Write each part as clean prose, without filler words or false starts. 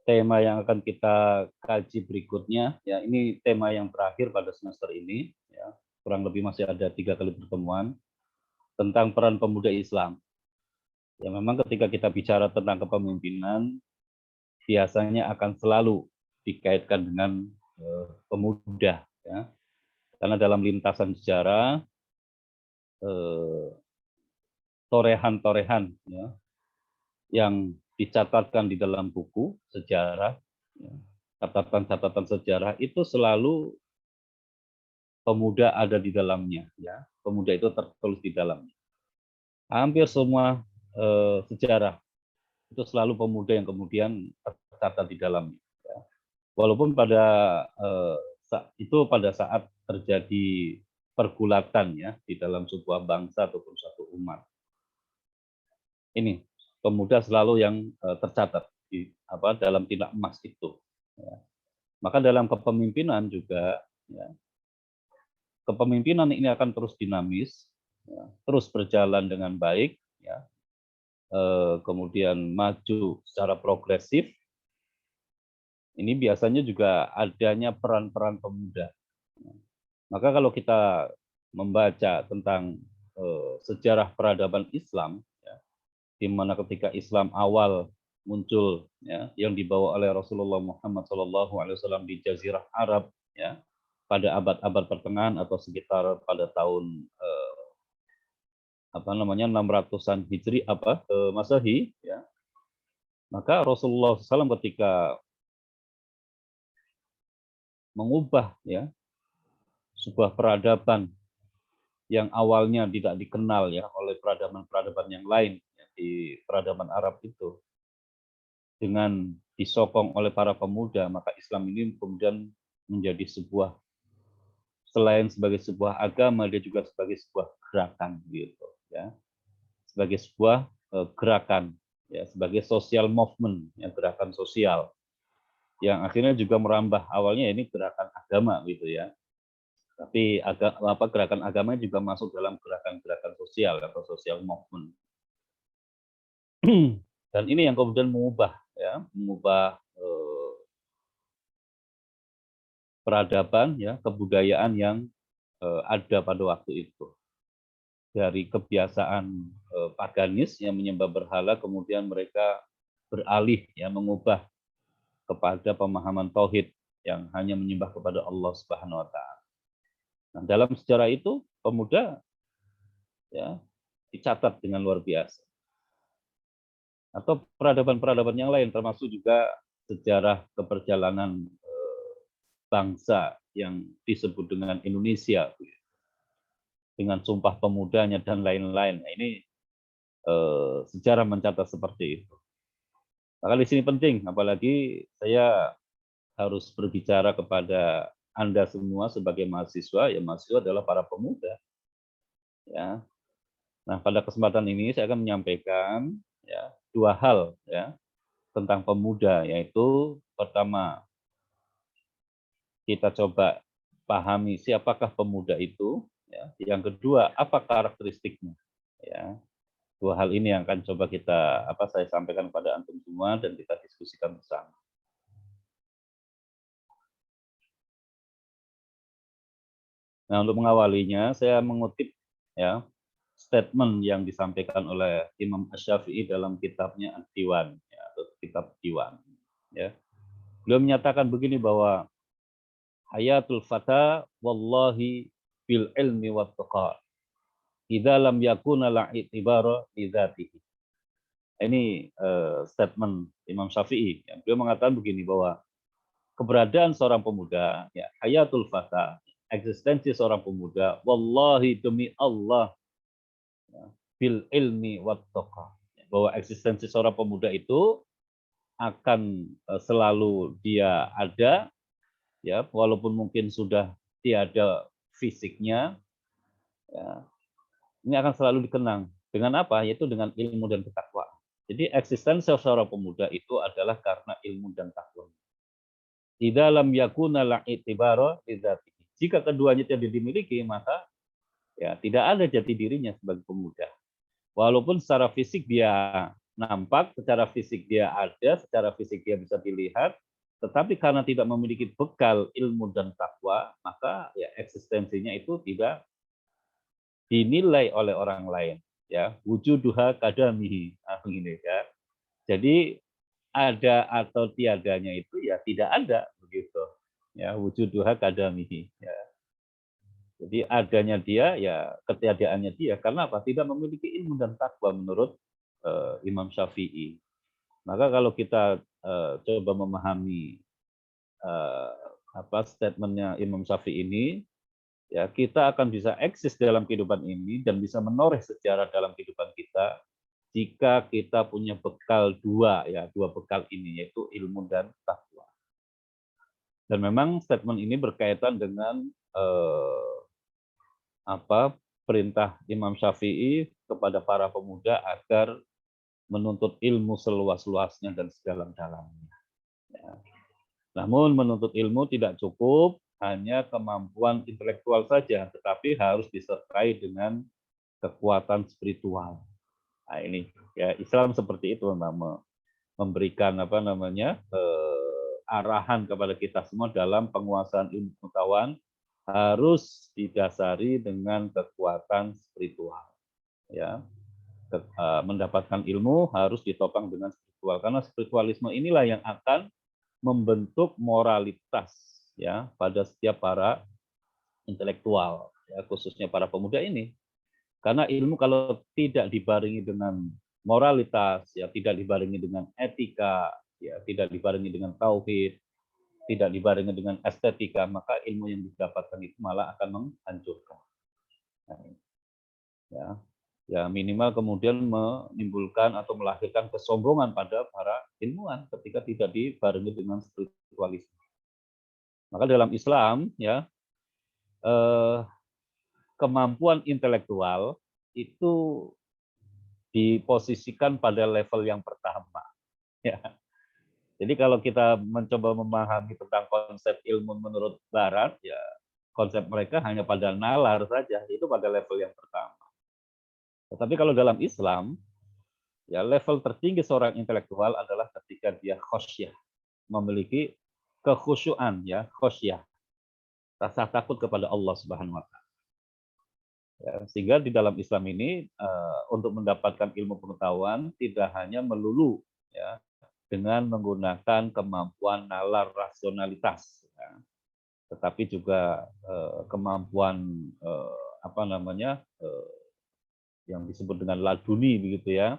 tema yang akan kita kaji berikutnya. Ya, ini tema yang terakhir pada semester ini. Ya, kurang lebih masih ada 3 kali pertemuan tentang peran pemuda Islam. Ya, memang ketika kita bicara tentang kepemimpinan, biasanya akan selalu dikaitkan dengan pemuda. Ya. Karena dalam lintasan sejarah, torehan-torehan ya, yang dicatatkan di dalam buku sejarah, ya, catatan-catatan sejarah itu selalu pemuda ada di dalamnya, ya. Pemuda itu tertulis di dalamnya. Hampir semua sejarah itu selalu pemuda yang kemudian tercatat di dalamnya. Ya. Walaupun pada saat terjadi pergulatan ya di dalam sebuah bangsa ataupun suatu umat. Ini pemuda selalu yang tercatat dalam tindak emas itu. Ya. Maka dalam kepemimpinan juga, ya, kepemimpinan ini akan terus dinamis, ya, terus berjalan dengan baik, ya, kemudian maju secara progresif. Ini biasanya juga adanya peran-peran pemuda. Maka kalau kita membaca tentang sejarah peradaban Islam, ya, di mana ketika Islam awal muncul, ya, yang dibawa oleh Rasulullah Muhammad SAW di Jazirah Arab, ya, pada abad-abad pertengahan atau sekitar pada tahun 600-an Hijri Masehi, ya. Maka Rasulullah SAW ketika mengubah, ya, sebuah peradaban yang awalnya tidak dikenal, ya, oleh peradaban-peradaban yang lain, ya, di peradaban Arab itu, dengan disokong oleh para pemuda, maka Islam ini kemudian menjadi selain sebagai sebuah agama, dia juga sebagai sebuah gerakan, gitu, ya, sebagai sebuah gerakan, ya, sebagai social movement, ya, gerakan sosial yang akhirnya juga merambah, awalnya ini gerakan agama, gitu, ya, tapi gerakan agama juga masuk dalam gerakan-gerakan sosial atau social movement. Dan ini yang kemudian mengubah peradaban, ya, kebudayaan yang ada pada waktu itu. Dari kebiasaan paganis yang menyembah berhala, kemudian mereka beralih, ya, mengubah kepada pemahaman tauhid yang hanya menyembah kepada Allah Subhanahu wa taala. Nah, dalam sejarah itu pemuda, ya, dicatat dengan luar biasa. Atau peradaban-peradaban yang lain, termasuk juga sejarah keperjalanan bangsa yang disebut dengan Indonesia, dengan Sumpah Pemudanya dan lain-lain. Nah, ini sejarah mencatat seperti itu. Maka di sini penting, apalagi saya harus berbicara kepada Anda semua sebagai mahasiswa, ya, mahasiswa adalah para pemuda. Ya. Nah, pada kesempatan ini saya akan menyampaikan, ya, 2 hal, ya, tentang pemuda, yaitu pertama, kita coba pahami siapakah pemuda itu, ya. Yang kedua, apa karakteristiknya, ya. 2 hal ini yang akan coba saya sampaikan kepada antum semua dan kita diskusikan bersama. Nah, untuk mengawalinya saya mengutip, ya, statement yang disampaikan oleh Imam Asy-Syafi'i dalam kitabnya Ad-Diwan, ya, atau kitab Diwan, ya. Beliau menyatakan begini bahwa hayatul fata wallahi bil ilmi wat tuqa. Idza lam yakuna la itibara li dzatihi. Ini statement Imam Syafi'i. Ya. Beliau mengatakan begini bahwa keberadaan seorang pemuda, ya, hayatul fata, eksistensi seorang pemuda, wallahi demi Allah, ya, bil ilmi wat tuqa. Bahwa eksistensi seorang pemuda itu akan selalu dia ada, ya, walaupun mungkin sudah tiada fisiknya, ya, ini akan selalu dikenang dengan apa? Yaitu dengan ilmu dan ketakwaan. Jadi eksistensi seorang pemuda itu adalah karena ilmu dan takwa. Di dalam yakuna la itibara lidzatihi. Jika keduanya tidak dimiliki, maka, ya, tidak ada jati dirinya sebagai pemuda. Walaupun secara fisik dia nampak, secara fisik dia ada, secara fisik dia bisa dilihat, tetapi karena tidak memiliki bekal ilmu dan takwa, maka ya eksistensinya itu tidak dinilai oleh orang lain. Ya, wujuduha kadamihi, begini ya. Jadi ada atau tiadanya itu ya tidak ada begitu. Ya, wujuduha kadamihi. Ya. Jadi adanya dia ya ketiadaannya dia. Karena apa? Tidak memiliki ilmu dan takwa menurut Imam Syafi'i. Maka kalau kita coba memahami statementnya Imam Syafi'i ini, ya kita akan bisa eksis dalam kehidupan ini dan bisa menoreh sejarah dalam kehidupan kita jika kita punya bekal dua bekal ini, yaitu ilmu dan takwa. Dan memang statement ini berkaitan dengan perintah Imam Syafi'i kepada para pemuda agar menuntut ilmu seluas-luasnya dan sedalam-dalamnya. Ya. Namun menuntut ilmu tidak cukup hanya kemampuan intelektual saja, tetapi harus disertai dengan kekuatan spiritual. Nah ini ya Islam seperti itu memang memberikan arahan kepada kita semua dalam penguasaan ilmu pengetahuan harus didasari dengan kekuatan spiritual. Ya, mendapatkan ilmu harus ditopang dengan spiritual karena spiritualisme inilah yang akan membentuk moralitas ya pada setiap para intelektual ya khususnya para pemuda ini. Karena ilmu kalau tidak dibarengi dengan moralitas, ya tidak dibarengi dengan etika, ya tidak dibarengi dengan tauhid, tidak dibarengi dengan estetika, maka ilmu yang didapatkan itu malah akan menghancurkan. Nah, ya minimal kemudian menimbulkan atau melahirkan kesombongan pada para ilmuwan ketika tidak dibarengi dengan spiritualisme. Maka dalam Islam, ya kemampuan intelektual itu diposisikan pada level yang pertama. Ya. Jadi kalau kita mencoba memahami tentang konsep ilmu menurut Barat, ya konsep mereka hanya pada nalar saja, itu pada level yang pertama. Tetapi kalau dalam Islam, ya level tertinggi seorang intelektual adalah ketika dia khosyah, memiliki kekhusyuan, ya khosyah, rasa takut kepada Allah Subhanahu Wa Taala. Ya, sehingga di dalam Islam ini untuk mendapatkan ilmu pengetahuan tidak hanya melulu ya dengan menggunakan kemampuan nalar rasionalitas, ya, tetapi juga kemampuan yang disebut dengan laduni begitu ya,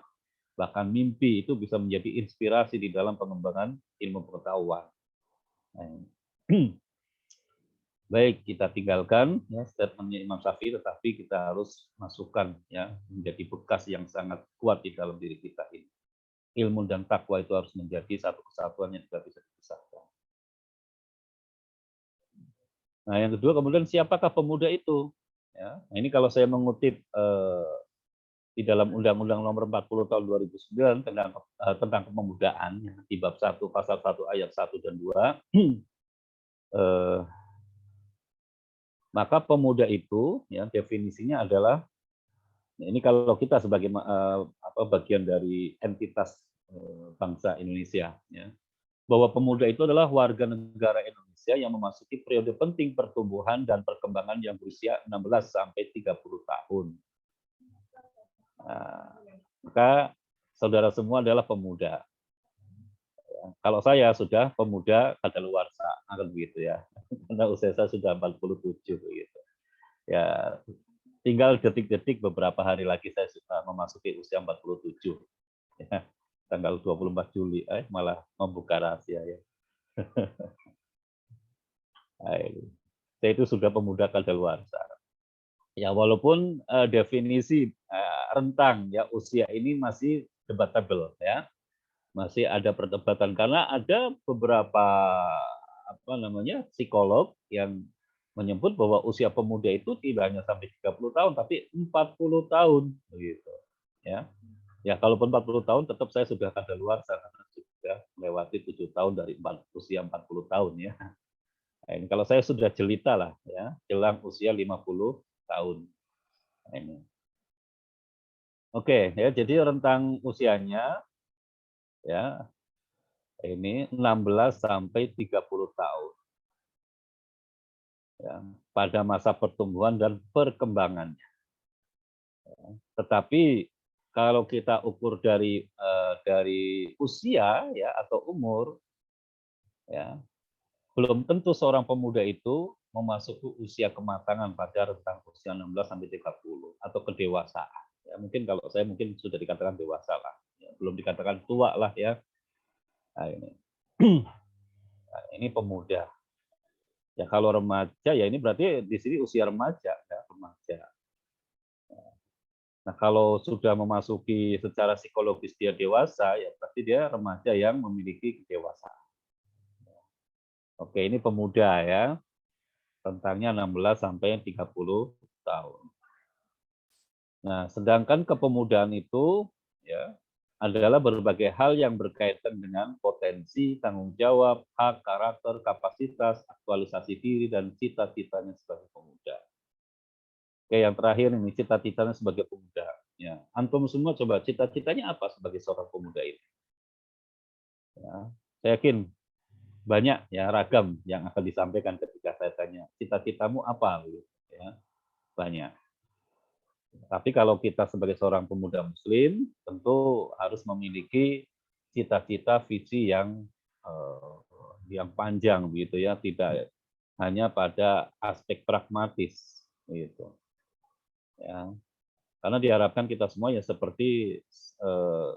bahkan mimpi itu bisa menjadi inspirasi di dalam pengembangan ilmu pengetahuan. Nah, baik, kita tinggalkan ya statementnya Imam Syafi'i, tetapi kita harus masukkan ya menjadi bekas yang sangat kuat di dalam diri kita ini. Ilmu dan takwa itu harus menjadi satu kesatuan yang tidak bisa dipisahkan. Nah, yang kedua kemudian siapakah pemuda itu? Ya, nah ini kalau saya mengutip di dalam Undang-Undang Nomor 40 Tahun 2009 tentang kepemudaan ya, di bab 1 pasal 1 ayat 1 dan 2 maka pemuda itu ya definisinya adalah ini kalau kita sebagai bagian dari entitas bangsa Indonesia ya, bahwa pemuda itu adalah warga negara Indonesia yang memasuki periode penting pertumbuhan dan perkembangan yang berusia 16 sampai 30 tahun. Nah, maka saudara semua adalah pemuda. Kalau saya sudah pemuda kadaluarsa, akan begitu ya. Karena usia saya sudah 47 begitu. Ya, tinggal detik-detik beberapa hari lagi saya sudah memasuki usia 47. Ya, tanggal 24 Juli, malah membuka rahasia ya. Saya itu sudah pemuda kadaluarsa. Ya, walaupun definisi rentang ya usia ini masih debatable ya. Masih ada perdebatan karena ada beberapa psikolog yang menyebut bahwa usia pemuda itu tidak hanya sampai 30 tahun tapi 40 tahun begitu ya. Ya kalaupun 40 tahun tetap saya sudah kadaluarsa karena sudah melewati 7 tahun dari usia 40 tahun ya. Nah, ini kalau saya sudah jelita lah ya, jelang usia 50 tahun. Nah, ini. Oke, ya jadi rentang usianya Ya, ini 16 sampai 30 tahun. Ya, pada masa pertumbuhan dan perkembangannya. Tetapi kalau kita ukur dari usia ya atau umur, ya belum tentu seorang pemuda itu memasuki usia kematangan pada rentang usia 16 sampai 30 atau kedewasaan. Ya, mungkin kalau saya mungkin sudah dikatakan dewasa lah, ya, belum dikatakan tua lah ya. Nah, ini. Nah, ini pemuda. Ya kalau remaja ya ini berarti di sini usia remaja ya, remaja. Nah, kalau sudah memasuki secara psikologis dia dewasa, ya berarti dia remaja yang memiliki kedewasaan. Oke, ini pemuda ya. Rentangnya 16 sampai 30 tahun. Nah, sedangkan kepemudaan itu ya adalah berbagai hal yang berkaitan dengan potensi, tanggung jawab, hak, karakter, kapasitas, aktualisasi diri, dan cita-citanya sebagai pemuda. Oke, yang terakhir ini cita-citanya sebagai pemuda. Ya, antum semua coba cita-citanya apa sebagai seorang pemuda ini? Ya, saya yakin banyak ya ragam yang akan disampaikan ketika saya tanya cita-citamu apa, ya banyak. Tapi kalau kita sebagai seorang pemuda Muslim tentu harus memiliki cita-cita visi yang panjang begitu ya, tidak hanya pada aspek pragmatis gitu ya. Karena diharapkan kita semua ya seperti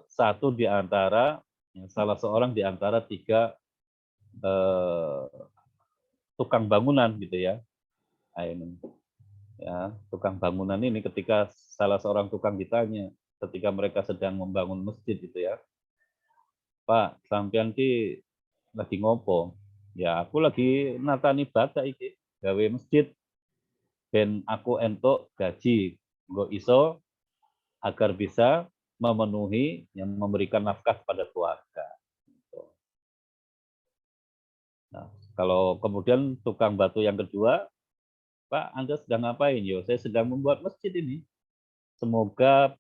satu di antara salah seorang di antara tiga eh, tukang bangunan gitu ya. Nah, ini ya tukang bangunan ini ketika salah seorang tukang ditanya ketika mereka sedang membangun masjid gitu ya, Pak sampean ki lagi ngopo? Ya aku lagi natani bata iki gawe masjid ben aku entuk gaji nggo iso agar bisa memenuhi yang memberikan nafkah pada keluarga. Nah, kalau kemudian tukang batu yang kedua, Pak Anda sedang ngapain? Yo, saya sedang membuat masjid ini. Semoga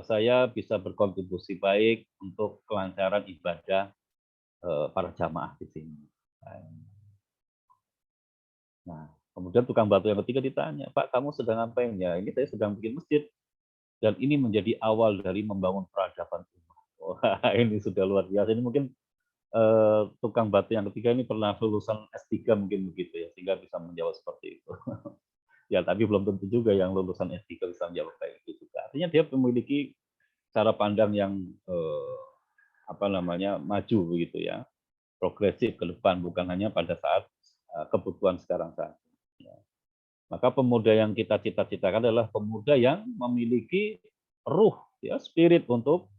saya bisa berkontribusi baik untuk kelancaran ibadah para jamaah di sini. Nah, kemudian tukang batu yang ketiga ditanya, Pak, kamu sedang ngapain? Ya, ini saya sedang bikin masjid. Dan ini menjadi awal dari membangun peradaban umat. Wah, ini sudah luar biasa. Ini mungkin tukang batu yang ketiga ini pernah lulusan S3 mungkin begitu ya, sehingga bisa menjawab seperti itu. Ya, tapi belum tentu juga yang lulusan S3 bisa menjawab kayak gitu juga. Artinya dia memiliki cara pandang yang apa namanya maju begitu ya, progresif ke depan bukan hanya pada saat kebutuhan sekarang saja. Ya. Maka pemuda yang kita cita-citakan adalah pemuda yang memiliki ruh ya spirit untuk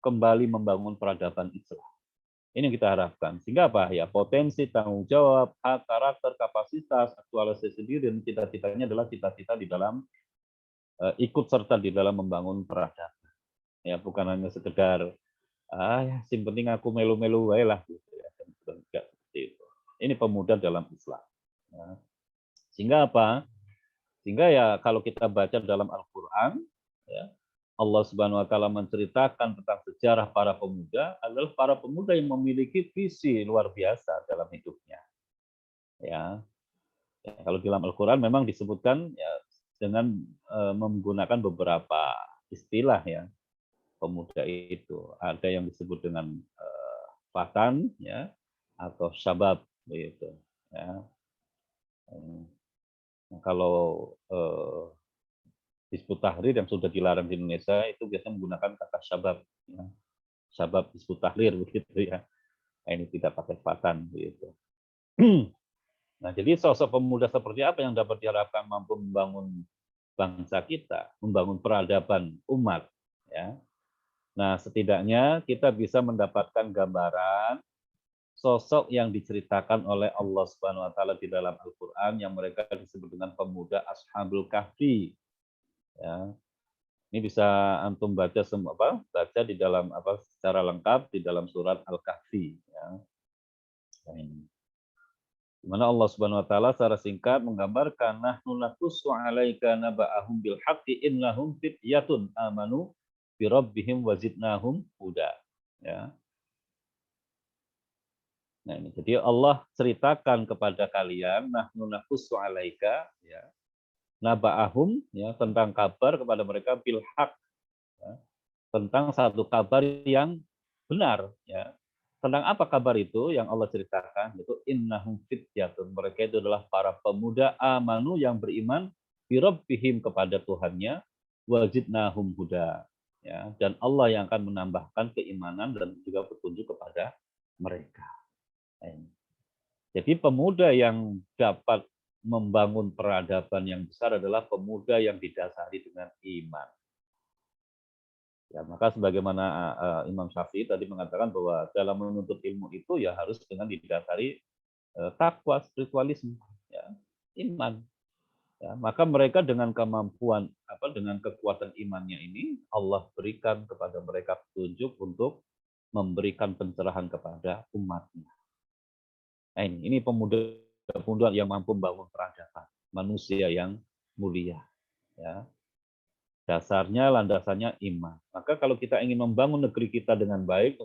kembali membangun peradaban Islam. Ini yang kita harapkan. Sehingga apa ya potensi, tanggung jawab, hak, karakter, kapasitas, aktualisasi diri dan cita-citanya adalah cita-cita di dalam ikut serta di dalam membangun peradaban. Ya bukan hanya sekedar ya sing penting aku melu-melu wae lah gitu ya. Enggak seperti itu. Ini pemuda dalam Islam. Ya. Sehingga apa? Sehingga ya kalau kita baca dalam Al-Qur'an ya, Allah Subhanahu wa taala menceritakan tentang sejarah para pemuda adalah para pemuda yang memiliki visi luar biasa dalam hidupnya. Ya, ya kalau dalam Al-Qur'an memang disebutkan ya dengan menggunakan beberapa istilah ya pemuda itu. Ada yang disebut dengan fatan ya atau syabab begitu ya. Kalau Hizbut Tahrir yang sudah dilarang di Indonesia itu biasanya menggunakan kata syabab ya. Syabab Hizbut Tahrir begitu ya. Nah, ini tidak pakai fatan begitu. Nah, jadi sosok pemuda seperti apa yang dapat diharapkan mampu membangun bangsa kita, membangun peradaban umat ya. Nah, setidaknya kita bisa mendapatkan gambaran sosok yang diceritakan oleh Allah Subhanahu wa taala di dalam Al-Qur'an yang mereka disebut dengan pemuda Ashabul Kahfi. Ya. Ini bisa antum baca semua apa? Baca di dalam apa secara lengkap di dalam surat Al-Kahfi ya. Nah, ini. Di mana Allah Subhanahu wa taala secara singkat menggambarkan nahnu naqussu 'alaika naba'ahum bil haqqi innahum fityatun amanu bi rabbihim wa zidnahum huda. Ya. Nah, ini jadi Allah ceritakan kepada kalian, nahnu naqussu 'alaika, ya, naba'ahum, ya, tentang kabar kepada mereka bil haq, ya, tentang satu kabar yang benar, ya. Tentang apa kabar itu yang Allah ceritakan? Itu innahum fityatun. Mereka itu adalah para pemuda amanu yang beriman bi rabbihim kepada Tuhannya, wazidnahum huda. Ya, dan Allah yang akan menambahkan keimanan dan juga petunjuk kepada mereka. Jadi pemuda yang dapat membangun peradaban yang besar adalah pemuda yang didasari dengan iman. Ya, maka sebagaimana Imam Syafi'i tadi mengatakan bahwa dalam menuntut ilmu itu ya harus dengan didasari takwa, spiritualisme, ya, iman. Ya, maka mereka dengan kemampuan dengan kekuatan imannya ini Allah berikan kepada mereka petunjuk untuk memberikan pencerahan kepada umatnya. Nah, ini pemuda yang mampu membangun peradaban manusia yang mulia. Ya. Dasarnya, landasannya iman. Maka kalau kita ingin membangun negeri kita dengan baik,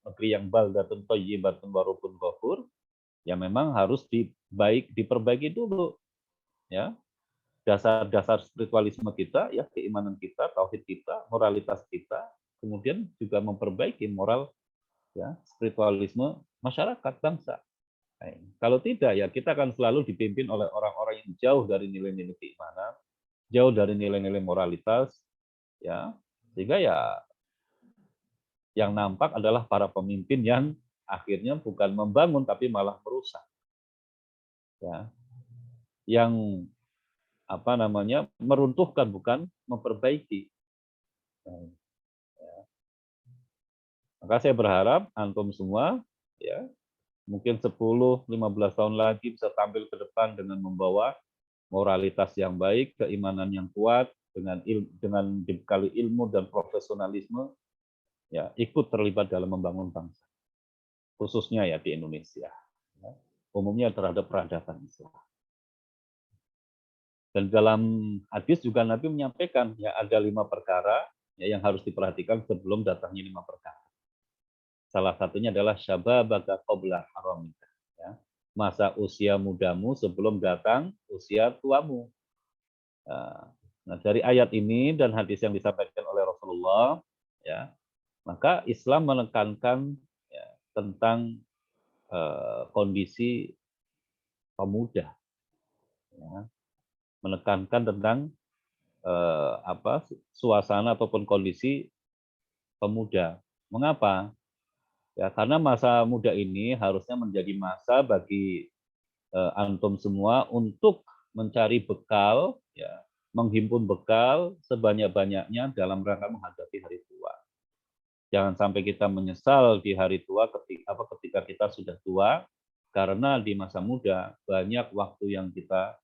negeri yang baldatun thayyibatun wa rabbun ghafur, ya memang harus diperbaiki dulu. Ya. Dasar-dasar spiritualisme kita, ya keimanan kita, tauhid kita, moralitas kita, kemudian juga memperbaiki moral, ya spiritualisme masyarakat bangsa. Nah, kalau tidak, ya kita akan selalu dipimpin oleh orang-orang yang jauh dari nilai-nilai keimanan, jauh dari nilai-nilai moralitas, ya sehingga ya yang nampak adalah para pemimpin yang akhirnya bukan membangun tapi malah merusak, ya yang meruntuhkan bukan memperbaiki. Nah, ya. Maka saya berharap antum semua, ya mungkin 10-15 tahun lagi bisa tampil ke depan dengan membawa moralitas yang baik, keimanan yang kuat, dengan dibekali ilmu dan profesionalisme, ya ikut terlibat dalam membangun bangsa, khususnya ya di Indonesia, ya, umumnya terhadap peradaban Islam. Dan dalam hadis juga Nabi menyampaikan ya ada 5 perkara ya, yang harus diperhatikan sebelum datangnya 5 perkara. Salah satunya adalah syababaka qabla haramika, ya. Masa usia mudamu sebelum datang usia tuamu. Nah, dari ayat ini dan hadis yang disampaikan oleh Rasulullah, ya, maka Islam menekankan ya, tentang kondisi pemuda, ya, menekankan tentang suasana ataupun kondisi pemuda. Mengapa? Ya, karena masa muda ini harusnya menjadi masa bagi antum semua untuk mencari bekal, ya, menghimpun bekal sebanyak-banyaknya dalam rangka menghadapi hari tua. Jangan sampai kita menyesal di hari tua ketika kita sudah tua, karena di masa muda banyak waktu yang kita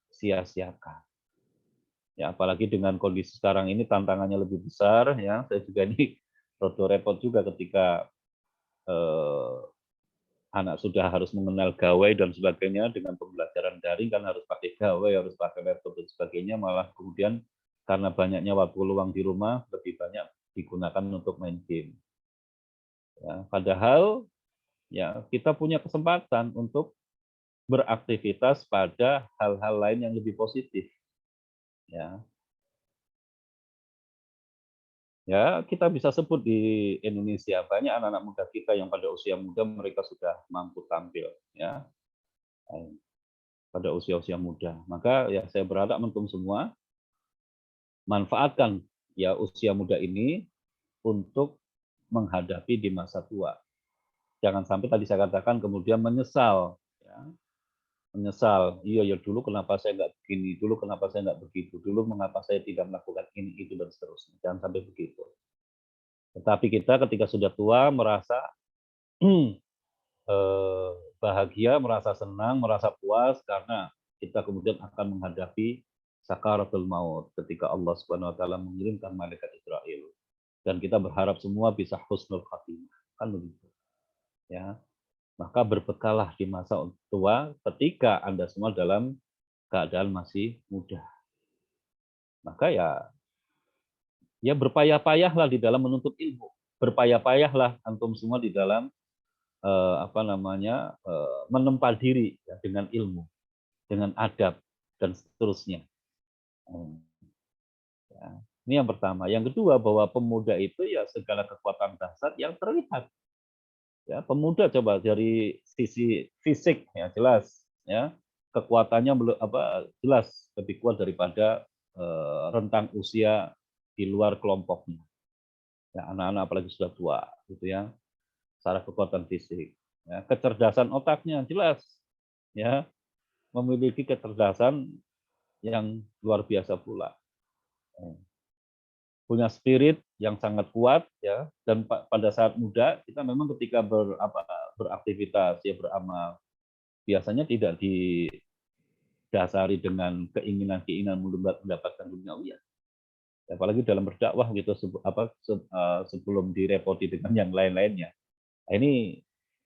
sia-siakan. Ya, apalagi dengan kondisi sekarang ini tantangannya lebih besar, ya. Saya juga ini repot juga ketika anak sudah harus mengenal gawai dan sebagainya dengan pembelajaran daring kan harus pakai gawai, harus pakai laptop dan sebagainya, malah kemudian karena banyaknya waktu luang di rumah lebih banyak digunakan untuk main game. Ya, padahal ya kita punya kesempatan untuk beraktivitas pada hal-hal lain yang lebih positif. Ya, ya kita bisa sebut di Indonesia banyak anak-anak muda kita yang pada usia muda mereka sudah mampu tampil, ya pada usia-usia muda. Maka ya saya berharap antum semua manfaatkan ya usia muda ini untuk menghadapi di masa tua. Jangan sampai tadi saya katakan kemudian menyesal, ya. Menyesal, iya ya dulu kenapa saya nggak begini, dulu kenapa saya nggak begitu, dulu mengapa saya tidak melakukan ini, itu, dan seterusnya. Jangan sampai begitu. Tetapi kita ketika sudah tua merasa bahagia, merasa senang, merasa puas karena kita kemudian akan menghadapi sakaratul maut ketika Allah Subhanahu wa taala mengirimkan malaikat Israel. Dan kita berharap semua bisa husnul khatimah. Kan begitu. Ya. Maka berbekallah di masa tua ketika Anda semua dalam keadaan masih muda. Maka ya berpayah-payahlah di dalam menuntut ilmu. berpayah-payahlah antum semua di dalam menempa diri ya, dengan ilmu, dengan adab dan seterusnya. Ya. Ini yang pertama. Yang kedua, bahwa pemuda itu ya segala kekuatan dahsyat yang terlihat. Ya, pemuda coba dari sisi fisik ya jelas ya kekuatannya jelas lebih kuat daripada rentang usia di luar kelompoknya. Ya, anak-anak apalagi sudah tua gitu ya. Secara kekuatan fisik. Ya, kecerdasan otaknya jelas ya memiliki kecerdasan yang luar biasa pula. Punya spirit yang sangat kuat ya dan pada saat muda kita memang ketika beraktivitas ya beramal biasanya tidak didasari dengan keinginan-keinginan mendapatkan duniawi ya. Apalagi dalam berdakwah gitu sebelum direpoti dengan yang lain-lainnya. Ini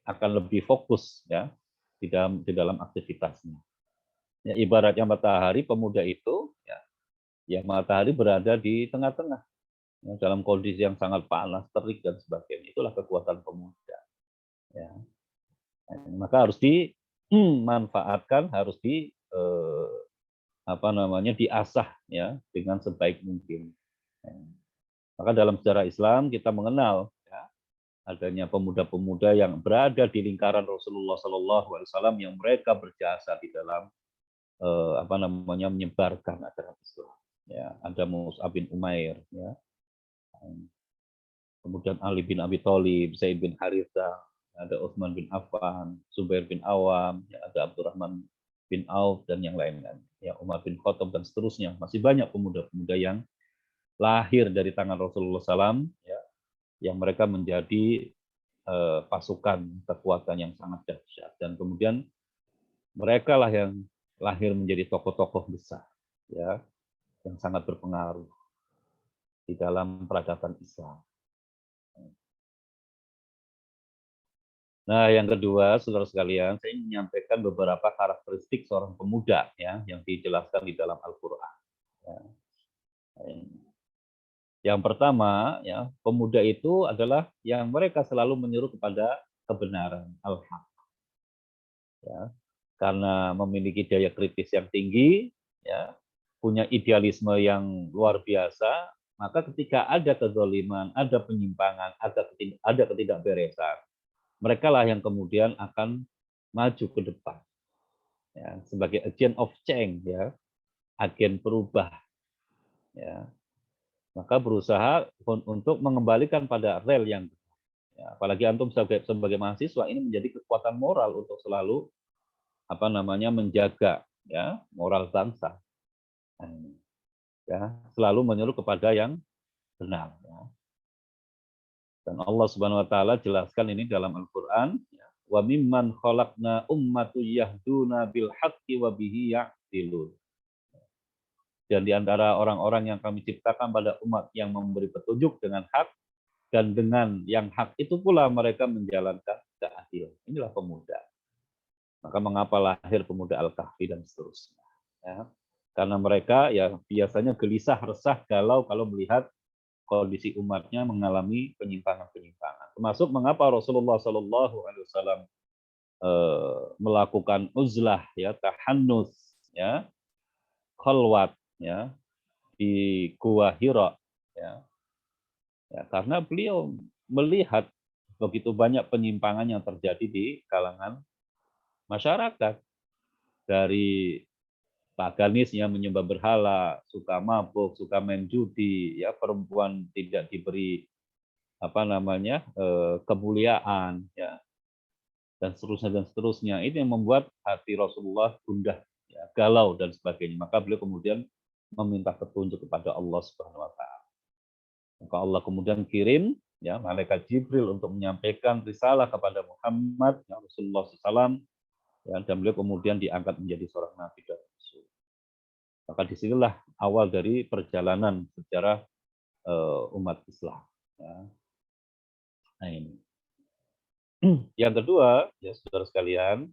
akan lebih fokus ya di dalam aktivitasnya. Ya, ibaratnya matahari pemuda itu ya matahari berada di tengah-tengah ya, dalam kondisi yang sangat panas, terik dan sebagainya. Itulah kekuatan pemuda. Ya. Maka harus dimanfaatkan, harus diasah ya dengan sebaik mungkin. Ya. Maka dalam sejarah Islam kita mengenal ya, adanya pemuda-pemuda yang berada di lingkaran Rasulullah SAW yang mereka berjasa di dalam menyebarkan ajaran Islam. Ya, ada Mus'ab bin Umair, ya. Kemudian Ali bin Abi Thalib, Zaid bin Harithah, ada Utsman bin Affan, Zubair bin Awam, ya, ada Abdurrahman bin Auf dan yang lain-lain. Ya, Umar bin Khattab dan seterusnya. Masih banyak pemuda-pemuda yang lahir dari tangan Rasulullah SAW, ya, yang mereka menjadi pasukan kekuatan yang sangat dahsyat dan kemudian mereka lah yang lahir menjadi tokoh-tokoh besar, ya, yang sangat berpengaruh di dalam peradaban Islam. Nah, yang kedua, saudara sekalian, saya ingin menyampaikan beberapa karakteristik seorang pemuda ya, yang dijelaskan di dalam Al-Quran. Ya. Yang pertama, ya, pemuda itu adalah yang mereka selalu menyeru kepada kebenaran, al-haq. Ya. Karena memiliki daya kritis yang tinggi, ya, punya idealisme yang luar biasa, maka ketika ada kezaliman, ada penyimpangan, ada ketidakberesan, mereka lah yang kemudian akan maju ke depan ya, sebagai agent of change ya, agen perubah ya. Maka berusaha untuk mengembalikan pada rel yang ya, apalagi antum sebagai mahasiswa ini menjadi kekuatan moral untuk selalu menjaga ya moral bangsa. Ya, selalu menyeru kepada yang benar ya. Dan Allah Subhanahu wa taala jelaskan ini dalam Al-Qur'an ya. Wa mimman khalaqna ummatu yahduna bil haqqi wa bihi ya'dilun. Dan di antara orang-orang yang kami ciptakan pada umat yang memberi petunjuk dengan hak dan dengan yang hak itu pula mereka menjalankan keadilan. Inilah pemuda. Maka mengapa lahir pemuda Al-Kahfi dan seterusnya. Ya. Karena mereka ya biasanya gelisah, resah, galau kalau melihat kondisi umatnya mengalami penyimpangan-penyimpangan. Termasuk mengapa Rasulullah SAW melakukan uzlah, ya, tahannus, ya, khalwat, ya, di Gua Hira, ya. Ya, karena beliau melihat begitu banyak penyimpangan yang terjadi di kalangan masyarakat dari paganisnya menyembah berhala, suka mabuk, suka main judi, ya perempuan tidak diberi kemuliaan, ya dan seterusnya. Ini yang membuat hati Rasulullah gundah, ya, galau dan sebagainya. Maka beliau kemudian meminta petunjuk kepada Allah Subhanahu Wa Taala. Maka Allah kemudian kirim ya malaikat Jibril untuk menyampaikan risalah kepada Muhammad ya, Rasulullah SAW, ya, dan beliau kemudian diangkat menjadi seorang nabi dan rasul. Maka disinilah awal dari perjalanan sejarah umat Islam. Ya. Nah ini. Yang kedua, ya saudara sekalian,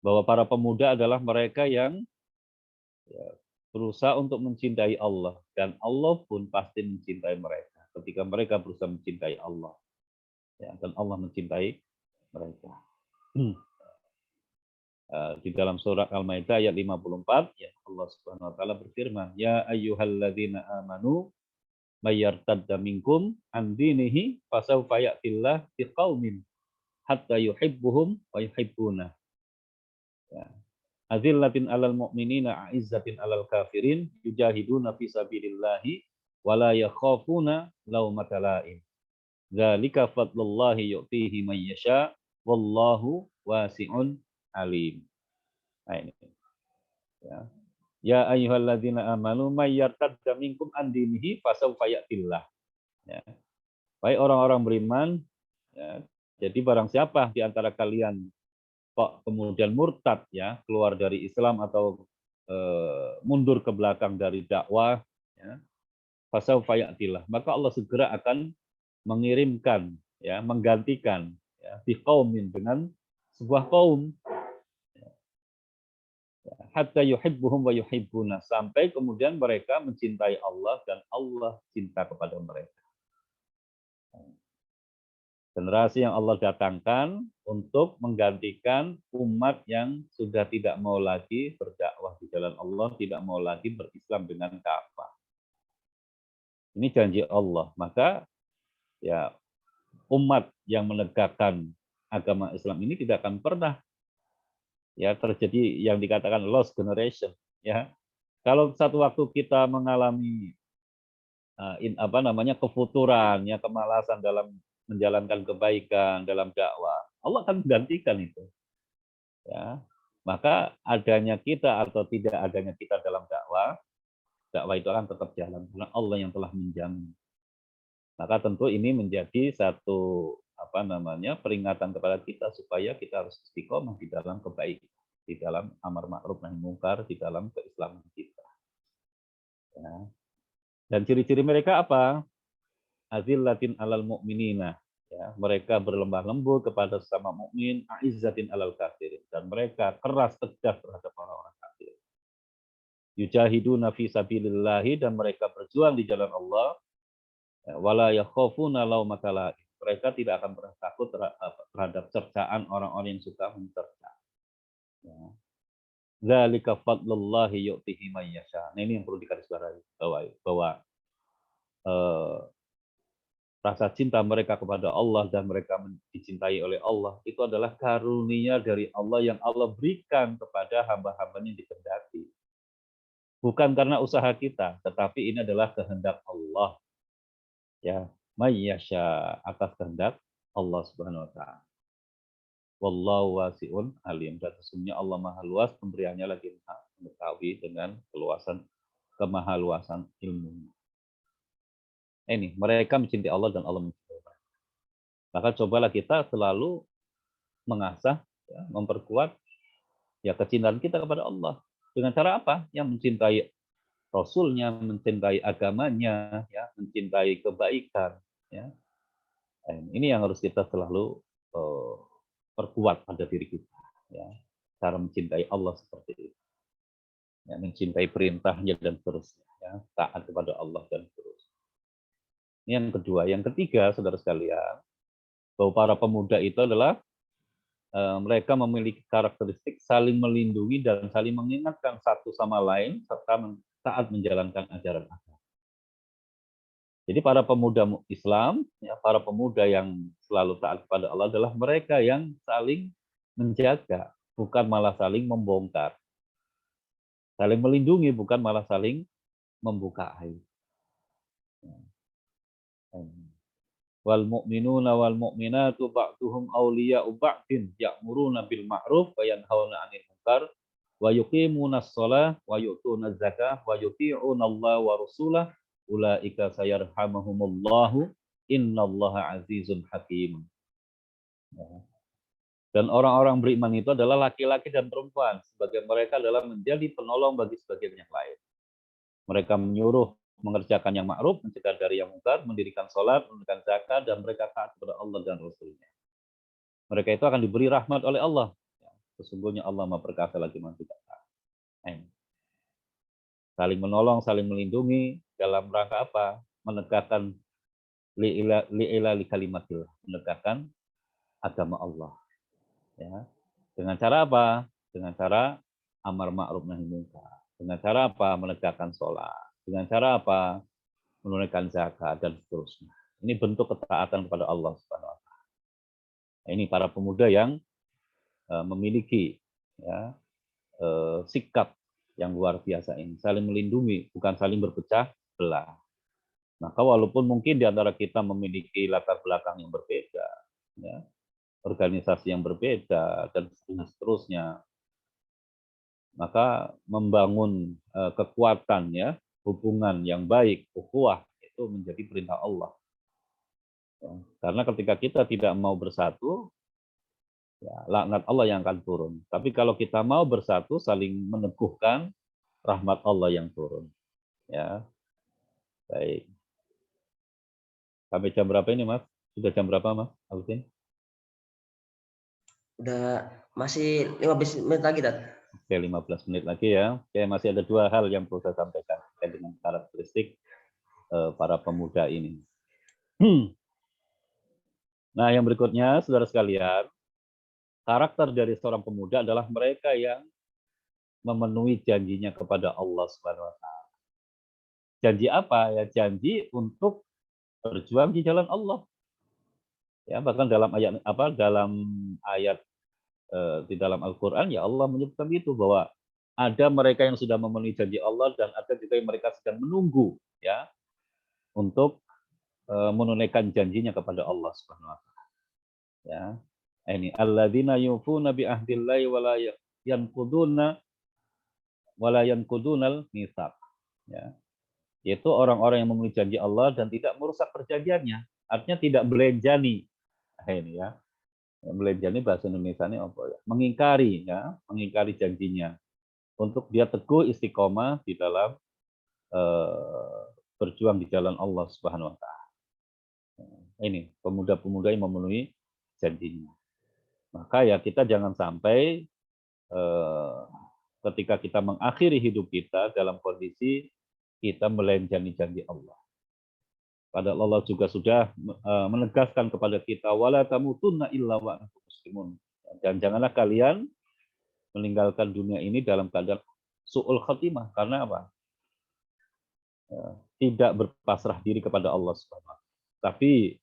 bahwa para pemuda adalah mereka yang ya, berusaha untuk mencintai Allah dan Allah pun pasti mencintai mereka. ketika mereka berusaha mencintai Allah, ya, dan Allah mencintai mereka. Di dalam surat Al-Maidah ayat 54, ya, Allah Subhanahu wa taala berfirman, "Ya ayyuhalladzina amanu may yartadda minkum an dinihi fasawfa ya'tillah biqaumin hatta yuhibbuhum wa yuhibbuna." Ya. Azillatin 'alal mu'minina, 'izzatin 'alal kafirin, yujahiduna fi sabilillahi wa la yakhafuna laumata la'im. Dzalika fadlullahi yu'tihi may yasha wallahu wasi'un alim. Nah ini. Ya. Ya ayyuhalladzina amanu may yartadda minkum an dinihi fasawfa ya'tillah. Ya. Baik orang-orang beriman, ya. Jadi barang siapa di antara kalian kok kemudian murtad, ya, keluar dari Islam atau mundur ke belakang dari dakwah, ya, fasawfa ya'tillah, maka Allah segera akan mengirimkan, ya, menggantikan, ya, biqaumin, dengan sebuah kaum, ya, hatta yuhibbuhum wa yuhibbuna, sampai kemudian mereka mencintai Allah dan Allah cinta kepada mereka. Generasi yang Allah datangkan untuk menggantikan umat yang sudah tidak mau lagi berdakwah di jalan Allah, tidak mau lagi berislam dengan kafah. Ini janji Allah. Maka ya umat yang menegakkan agama Islam ini tidak akan pernah ya terjadi yang dikatakan lost generation. Ya, kalau satu waktu kita mengalami kefuturan, ya, kemalasan dalam menjalankan kebaikan dalam dakwah, Allah akan menggantikan itu. Ya, maka adanya kita atau tidak adanya kita dalam dakwah itu akan tetap jalan karena Allah yang telah menjamin. Maka tentu ini menjadi satu peringatan kepada kita supaya kita harus istiqomah di dalam kebaikan, di dalam amar ma'ruf nahi munkar, di dalam keislaman kita. Ya. Dan ciri-ciri mereka apa? Azillatin 'alal mu'minina, ya, mereka berlemah lembut kepada sesama mukmin, aizzatin 'alal kafirin, dan mereka keras tegas terhadap orang-orang kafir. Yujahiduna fi sabilillahi, dan mereka berjuang di jalan Allah, ya, wala yakhafuna laumata la'im, mereka tidak akan pernah takut terhadap cercaan orang-orang yang suka mencerca. Ya. Dzalika fadlullahi yu'tihi may yasha. Nah, ini yang perlu digarisbawahi bahwa rasa cinta mereka kepada Allah dan mereka dicintai oleh Allah itu adalah karunia dari Allah yang Allah berikan kepada hamba-hambanya yang dikehendaki. Bukan karena usaha kita, tetapi ini adalah kehendak Allah. Ya, may yasha, atas kehendak Allah Subhanahu wa taala. Wallahu wasi'un alim. Dan sesungguhnya Allah Maha Luas, pemberiannya lagi Maha mengetahui dengan kemahaluasan ilmu. Ini mereka mencintai Allah dan Allah mencintai mereka. Maka cobalah kita selalu mengasah, ya, memperkuat ya kecintaan kita kepada Allah. Dengan cara apa? Yang mencintai Rasulnya, mencintai agamanya, ya, mencintai kebaikan. Ya. Ini yang harus kita selalu perkuat pada diri kita. Ya. Cara mencintai Allah seperti itu. Ya, mencintai perintahnya dan seterusnya. Ya. Taat kepada Allah dan seterusnya. Ini yang kedua. Yang ketiga, saudara sekalian, bahwa para pemuda itu adalah mereka memiliki karakteristik saling melindungi dan saling mengingatkan satu sama lain serta taat menjalankan ajaran agama. Jadi para pemuda Islam, ya, para pemuda yang selalu taat kepada Allah adalah mereka yang saling menjaga, bukan malah saling membongkar. Saling melindungi, bukan malah saling membuka aib. Wal mu'minuna wal mu'minatu ba'duhum awliya'u ba'din ya'muruna bil ma'ruf wa yanhauna 'anil munkar wa yuqimuna shalah wa yu'tuna zakah wa yuti'una Allah wa rasulah ulaika sayarhamuhumullahu innallaha azizun hakim. Dan orang-orang beriman itu adalah laki-laki dan perempuan, sebagian mereka adalah menjadi penolong bagi sebagian yang lain. Mereka menyuruh mengerjakan yang ma'ruf, mencegah dari yang mungkar, mendirikan sholat, menunaikan zakat, dan mereka taat kepada Allah dan Rasul-Nya. Mereka itu akan diberi rahmat oleh Allah. Sesungguhnya Allah Maha Perkasa lagi Maha Bijaksana. Saling menolong, saling melindungi dalam rangka apa? Menegakkan li'ila li kalimatillah, menegakkan agama Allah. Ya. Dengan cara apa? Dengan cara amar ma'ruf nahi munkar. Dengan cara apa? Menegakkan sholat. Dengan cara apa? Menunaikan zakat dan seterusnya. Ini bentuk ketaatan kepada Allah Subhanahu wa taala. Ini para pemuda yang memiliki ya, sikap yang luar biasa ini, saling melindungi, bukan saling berpecah belah. Maka walaupun mungkin di antara kita memiliki latar belakang yang berbeda, ya, organisasi yang berbeda dan seterusnya, maka membangun kekuatan ya, hubungan yang baik, ukhuwah itu menjadi perintah Allah. Ya, karena ketika kita tidak mau bersatu, ya, laknat Allah yang akan turun. Tapi kalau kita mau bersatu, saling meneguhkan, rahmat Allah yang turun. Ya, baik. Sampai jam berapa ini, Mas? Sudah jam berapa, Mas Alvin? Udah masih 15 menit lagi, Dad. Oke, 15 menit lagi ya. Oke, masih ada 2 hal yang perlu saya sampaikan terkait dengan karakteristik para pemuda ini. Nah, yang berikutnya, saudara sekalian, karakter dari seorang pemuda adalah mereka yang memenuhi janjinya kepada Allah Subhanahu wa taala. Janji apa? Ya, janji untuk berjuang di jalan Allah. Ya, bahkan dalam ayat di dalam Al-Qur'an ya Allah menyebutkan itu bahwa ada mereka yang sudah memenuhi janji Allah dan ada juga yang mereka sedang menunggu ya untuk menunaikan janjinya kepada Allah Subhanahu wa taala. Ya. Ini alladzina yufuna bi ahdillahi wa la yanqudunal mitsaq. Ya. Yaitu orang-orang yang memenuhi janji Allah dan tidak merusak perjanjiannya. Artinya tidak belenjani. Nah, ini ya. Belenjani bahasa Indonesia ini apa ya? Mengingkari ya, mengingkari janjinya. Untuk dia teguh istiqomah di dalam berjuang di jalan Allah Subhanahu wa taala. Ini pemuda-pemuda yang memenuhi janjinya. Maka ya kita jangan sampai ketika kita mengakhiri hidup kita dalam kondisi kita melenjani janji Allah. Padahal Allah juga sudah menegaskan kepada kita wala tamutunna illa wa antum muslimun. Dan janganlah kalian meninggalkan dunia ini dalam keadaan su'ul khatimah. Karena apa? Tidak berpasrah diri kepada Allah Subhanahu wa taala. Tapi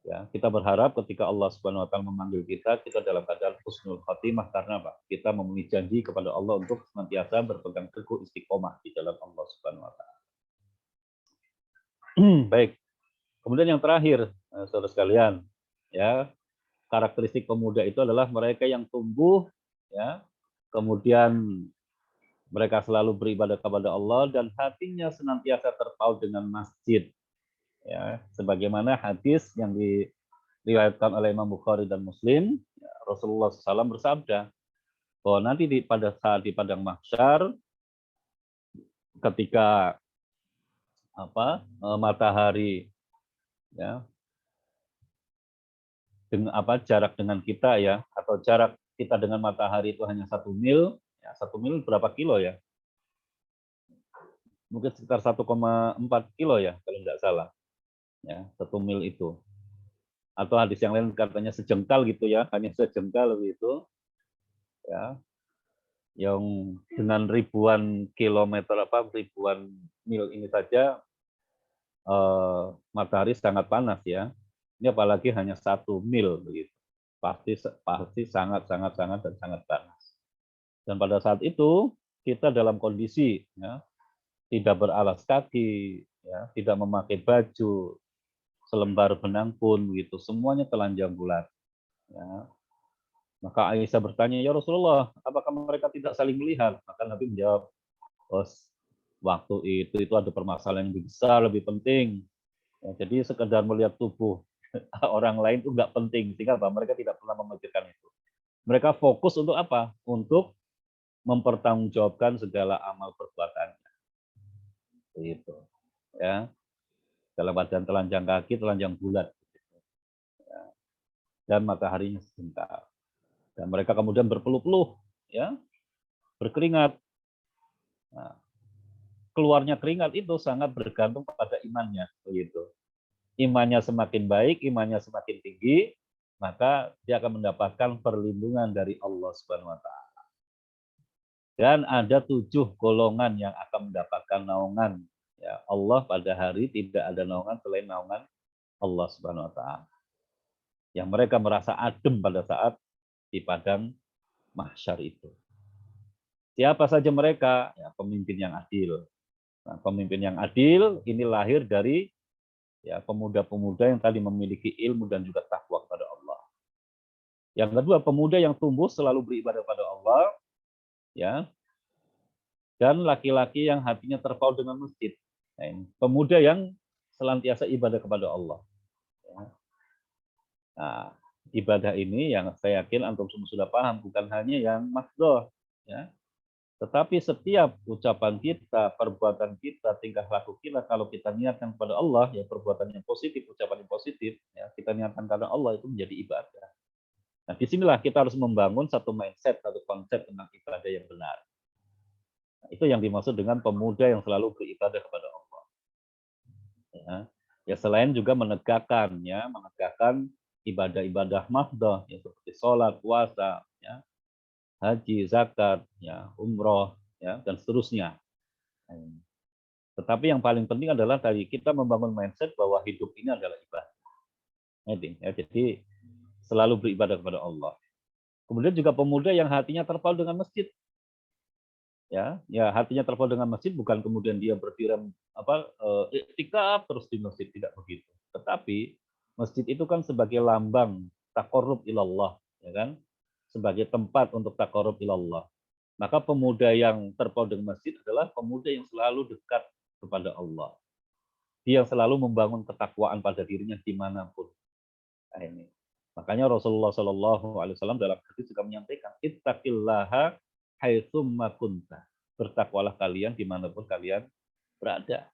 ya, kita berharap ketika Allah Subhanahu wa taala memanggil kita, kita dalam keadaan husnul khatimah karena apa? Kita memenuhi janji kepada Allah untuk senantiasa berpegang teguh istiqomah di jalan Allah Subhanahu wa taala. Baik. Kemudian yang terakhir, saudara sekalian, ya, karakteristik pemuda itu adalah mereka yang tumbuh ya, kemudian mereka selalu beribadah kepada Allah dan hatinya senantiasa terpaut dengan masjid. Ya, sebagaimana hadis yang diriwayatkan oleh Imam Bukhari dan Muslim, ya, Rasulullah SAW bersabda bahwa nanti pada saat di padang mahsyar, ketika matahari ya dengan jarak dengan kita ya atau jarak kita dengan matahari itu hanya 1 mil, ya 1 mil berapa kilo ya? Mungkin sekitar 1,4 kilo ya kalau tidak salah. Ya, 1 mil itu. Atau hadis yang lain katanya sejengkal gitu ya, hanya sejengkal gitu. Ya, yang dengan ribuan kilometer ribuan mil ini saja matahari sangat panas ya. Ini apalagi hanya 1 mil begitu. Pasti sangat sangat sangat dan sangat panas. Dan pada saat itu kita dalam kondisi ya, tidak beralas kaki, ya, tidak memakai baju, selembar benang pun begitu, semuanya telanjang bulat. Ya. Maka Aisyah bertanya, ya Rasulullah, apakah mereka tidak saling melihat? Maka Nabi menjawab, oh, waktu itu ada permasalahan yang lebih besar, lebih penting. Ya, jadi sekedar melihat tubuh orang lain itu nggak penting, sehingga mereka tidak pernah memikirkan itu. Mereka fokus untuk apa? Untuk mempertanggungjawabkan segala amal perbuatannya. Itu, ya. Dalam badan telanjang kaki, telanjang bulat, ya. Dan mataharinya sebentar. Dan mereka kemudian berpeluh-peluh, ya, berkeringat. Nah, keluarnya keringat itu sangat bergantung pada imannya, begitu. imannya semakin baik, imannya semakin tinggi, maka dia akan mendapatkan perlindungan dari Allah Subhanahu wa taala. Dan ada 7 golongan yang akan mendapatkan naungan ya Allah pada hari tidak ada naungan selain naungan Allah Subhanahu wa taala. Yang mereka merasa adem pada saat di padang mahsyar itu. Siapa saja mereka? Ya, pemimpin yang adil. Nah, pemimpin yang adil ini lahir dari ya pemuda-pemuda yang tadi memiliki ilmu dan juga takwa kepada Allah. Yang kedua, pemuda yang tumbuh selalu beribadah kepada Allah, ya, dan laki-laki yang hatinya terpaut dengan masjid. Nah, ini. Pemuda yang senantiasa ibadah kepada Allah. Ya. Nah, ibadah ini yang saya yakin antum semua sudah paham, bukan hanya yang mahdoh, ya, tetapi setiap ucapan kita, perbuatan kita, tingkah laku kita, kalau kita niatkan kepada Allah, ya perbuatan yang positif, ucapan yang positif, ya kita niatkan karena Allah itu menjadi ibadah. Nah, disinilah kita harus membangun satu mindset, satu konsep tentang ibadah yang benar. Nah, itu yang dimaksud dengan pemuda yang selalu beribadah kepada Allah. Ya, ya selain juga menegakkan ibadah-ibadah mahdoh, ya, seperti sholat, puasa, ya, haji, zakat, ya, umroh, ya, dan seterusnya. Tetapi yang paling penting adalah tadi kita membangun mindset bahwa hidup ini adalah ibadah. Ya, jadi selalu beribadah kepada Allah. Kemudian juga pemuda yang hatinya terpaut dengan masjid. Ya hatinya terpaut dengan masjid bukan kemudian dia berdiri iktikaf terus di masjid, tidak begitu. Tetapi masjid itu kan sebagai lambang taqarrub ilallah, ya kan? Sebagai tempat untuk taqarrub ilallah. Maka pemuda yang terpaut dengan masjid adalah pemuda yang selalu dekat kepada Allah. Dia selalu membangun ketakwaan pada dirinya dimanapun. Nah, ini. Makanya Rasulullah Shallallahu Alaihi Wasallam dalam hadis juga menyampaikan, ittaqillaha haitsumma kunta. Bertakwalah kalian dimanapun kalian berada.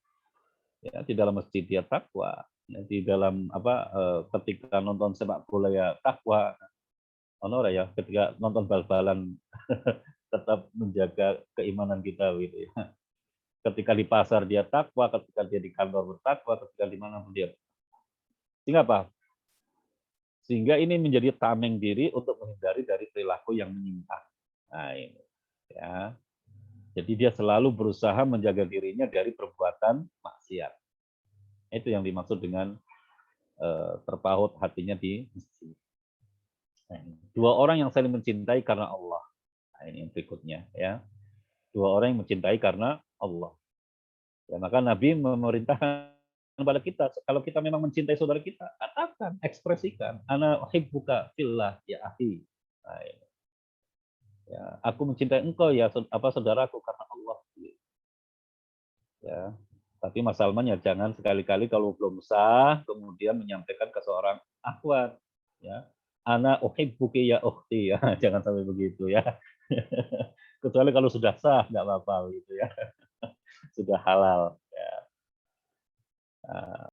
Ya, di dalam masjid dia takwa. Ya, di dalam ketika nonton sepak bola ya takwa. Honor ya, ketika nonton bal-balan tetap menjaga keimanan kita gitu ya. Ketika di pasar dia takwa, ketika dia di kantor bertakwa, ketika di mana pun dia. Sehingga apa? Sehingga ini menjadi tameng diri untuk menghindari dari perilaku yang menyimpang. Nah, ini ya. Jadi dia selalu berusaha menjaga dirinya dari perbuatan maksiat. Itu yang dimaksud dengan terpaut hatinya di masjid. Nah, dua orang yang saling mencintai karena Allah. Nah, ini yang berikutnya ya. Dua orang yang mencintai karena Allah. Ya, maka Nabi memerintahkan kepada kita, kalau kita memang mencintai saudara kita, katakan, ekspresikan, ana uhibbuka fillah ya akhi. Nah, ya, aku mencintai engkau ya saudaraku karena Allah. Ya. Tapi masalahnya jangan sekali-kali kalau belum sah kemudian menyampaikan ke seorang akhwat, ya. Ana uhibbuki ya ukhti ya, jangan sampai begitu ya. Kecuali kalau sudah sah nggak apa-apa gitu ya. Sudah halal ya.